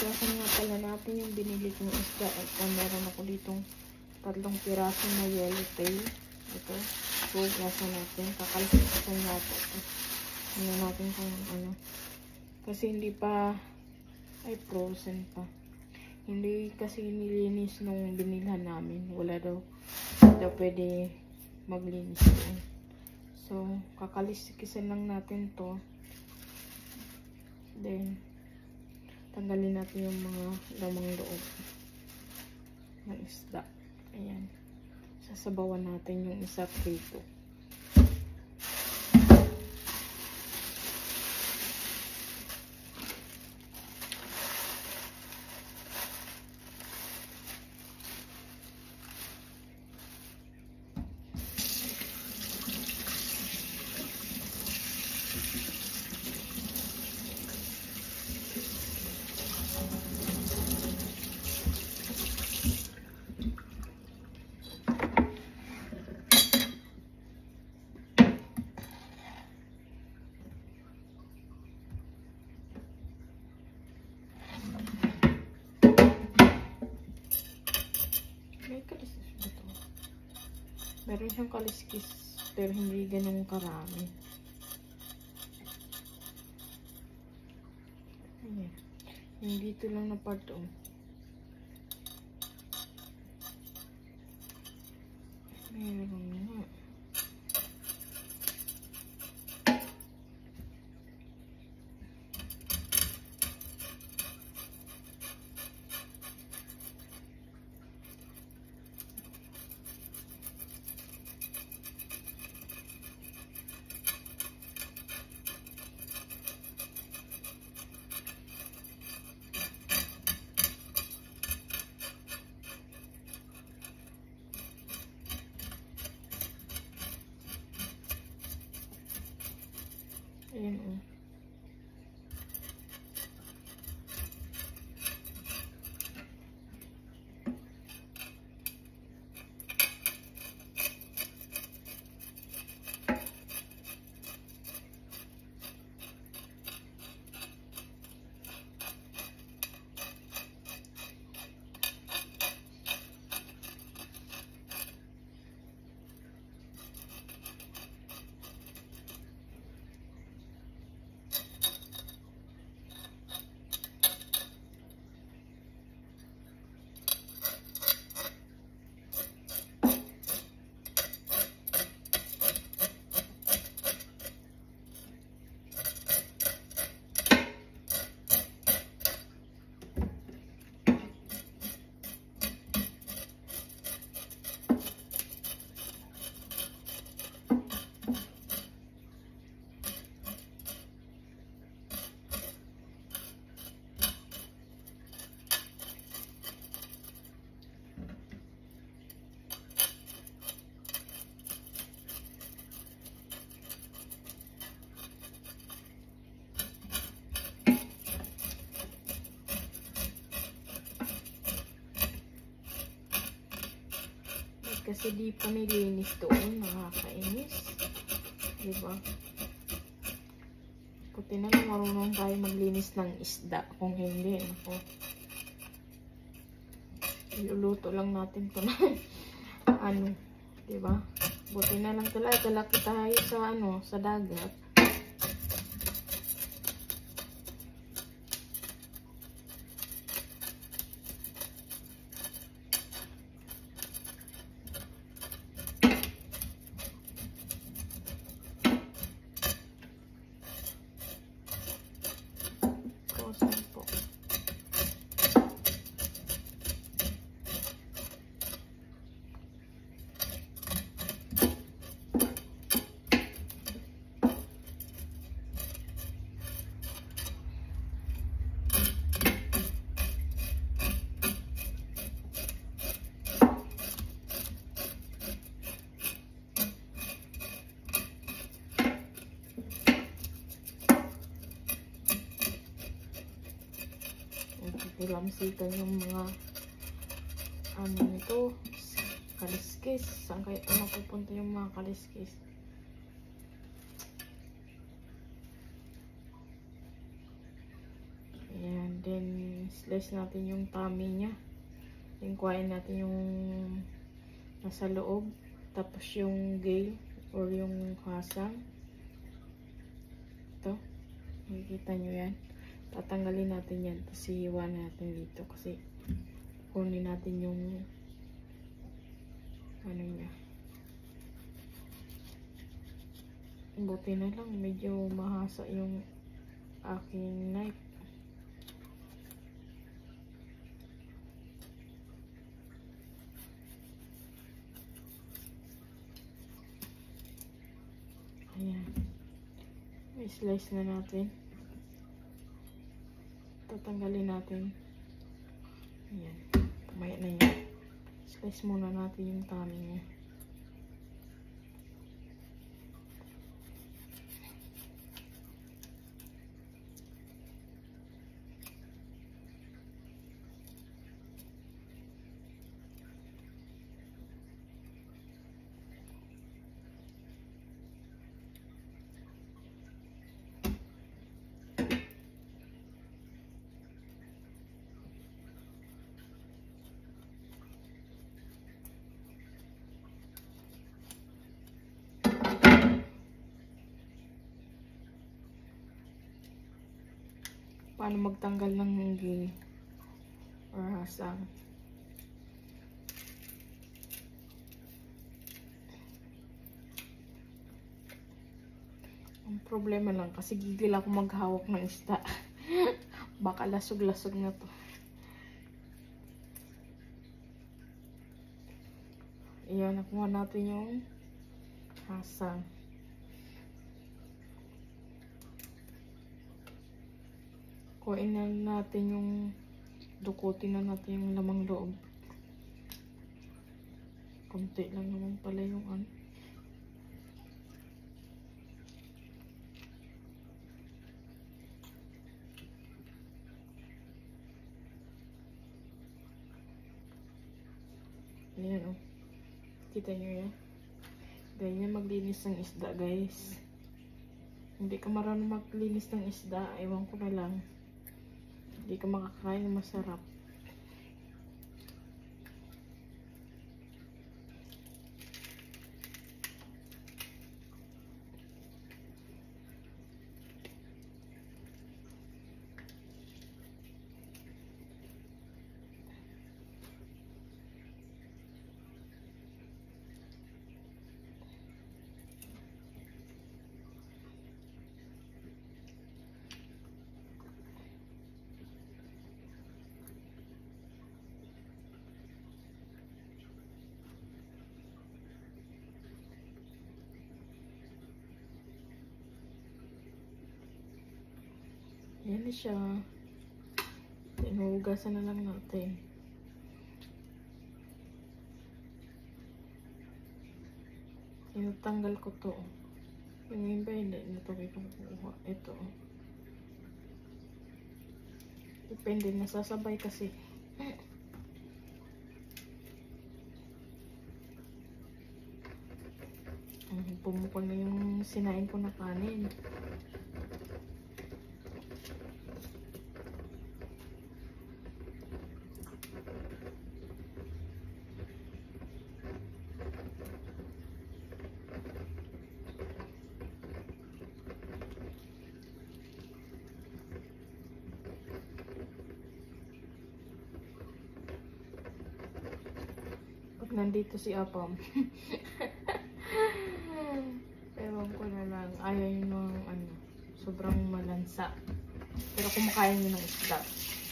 Hugasan nga pala natin yung binili kong isda. Ito, meron ako ditong 3 piraso na yellowtail. Ito, hugasan natin. Kakalsikan natin. Tingnan natin kung ano. Kasi hindi pa, ay frozen pa. Hindi kasi nilinis nung binilhan namin. Wala daw pwede maglinis doon. So, kakalisikisan lang natin to. Then, tanggalin natin yung mga lamang loob ng isda. Ayan. Sasabawan natin yung isa prito. Meron siyang kaliskis, pero hindi ganun karami. Ayan. Yung dito lang na part o. Meron nga. Ayan o. Kasi di pa nilinis doon, nakakainis. Diba? Puti na lang marunong tayo maglinis ng isda. Kung hindi, ako. Iluluto lang natin ito na ano, diba? Buti na lang talaga tayo sa ano, sa dagat. Ilamsikan yung mga ano nito, kaliskis. Saan kaya ito mapupunta yung mga kaliskis? Ayan, then slice natin yung tummy niya. Kuhain natin yung nasa loob. Tapos yung gale or yung hasang. Ito. Makikita nyo yan. Tatanggalin natin yan. Tapos iiwan natin dito. Kasi kunin natin yung ano niya. Buti na lang. Medyo mahasa yung aking knife. Ayan. I-slice na natin. Tatanggalin natin. Ayan. Kumaya na yan. Slice muna natin yung tummy niya. Paano magtanggal ng gale or hasang. Ang problema lang kasi gigil ako maghawak ng isda. Baka lasog-lasog na to. Ayan, nakuha natin yung hasang. Kuhain na natin yung dukutin na natin yung lamang loob. Kunti lang naman pala yung ano. Ayan o. Kita nyo yan. Ganyan maglinis ng isda, guys. Hindi ka marunong maglinis ng isda, ewan ko na lang. Hindi ka makakain ng masarap. Ayan na siya. Hinugasan na lang natin. Tinatanggal ko to. Yung iba hindi. Ito kitang kuha. Ito. Depende. Nasasabay kasi. Pumukol na yung sinain ko na kanin. Nandito si Apam. Ewan ko na lang. Ayaw yun ng ano, sobrang malansa. Pero kumakain yun ng isda.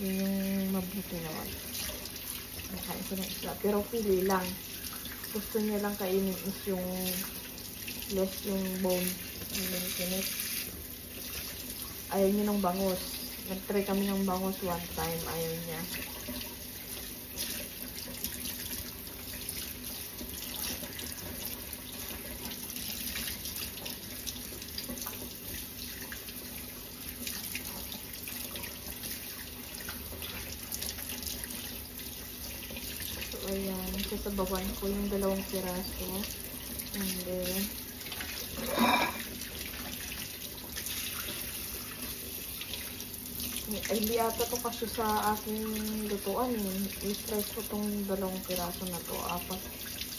Yun yung mabuti naman. Kumakain siya ng isda. Pero pili lang. Gusto niya lang kainin is yung less yung bone. Yung kinit. Ayaw niya ng bangus. Nag-try kami ng bangus one time. Ayaw niya. Ayan, sasabawan ko yung 2 piraso. And then, Ay, hindi ata to kasi sa aking lutuan eh. I-slice ko tong 2 piraso na to.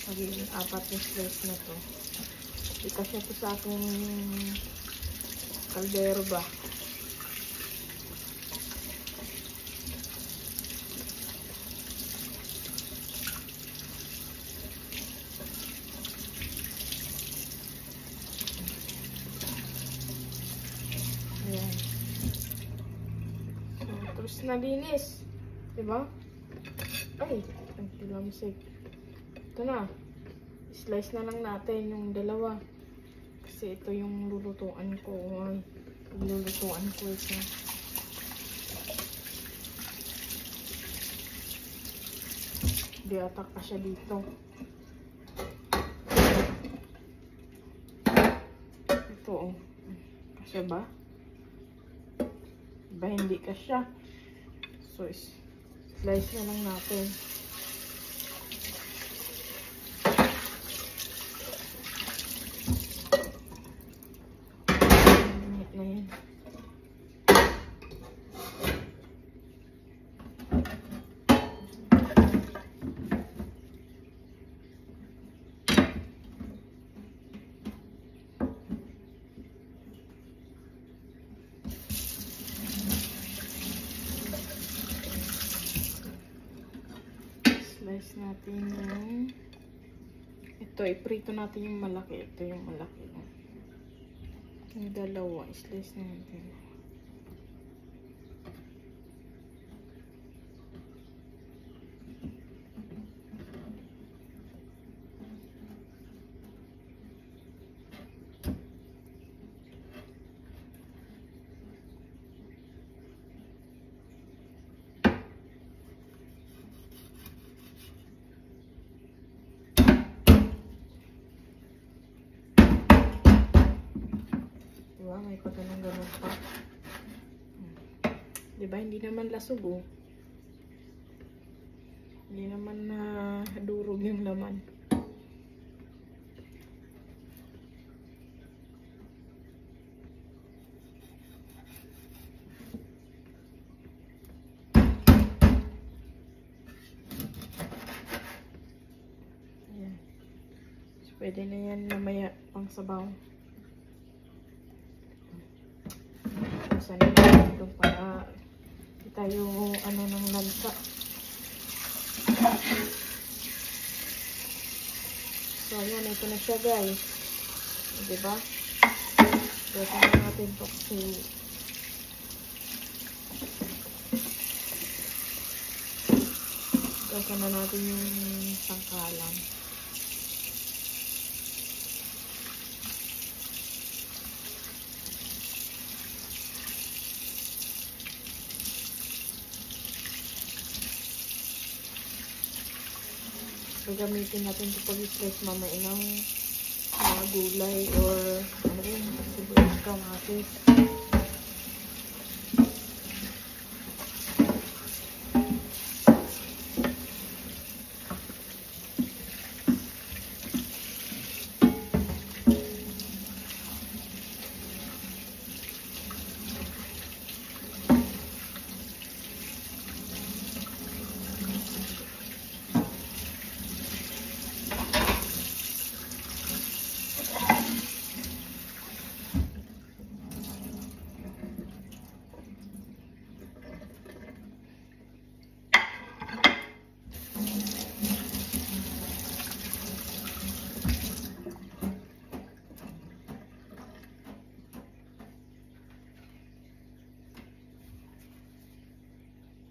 Magiging 4 yung slice na to. Hindi kasi to sa aking kaldero ba. Ayan. So, tapos nalinis. Diba? Ay, ang tilamsik. Ito na. Slice na lang natin yung 2. Kasi ito yung lulutuan ko. Ay, lulutuan ko ito. Di atak pa siya dito. Ito oh. Kasya ba? Diba hindi kasya? So, slice na lang natin. Na yan. Slice natin yung ito, iprito natin yung malaki. Ito yung malaki. Yung 2, slice natin. Diba? May pagganong-ganon pa. Diba? Hindi naman lasog oh. Hindi naman na durog yung laman. Ayan. So, pwede na yan mamaya pang sabaw. Sana ito para kita yung ano ng lansa. So ayan, ito na siya guys. Diba? Gata na natin ito kasi gata na natin yung sangkalan. Gagamitin natin ito pag-slice mamaya ng mga gulay or ano rin, sibuyas, kamatis.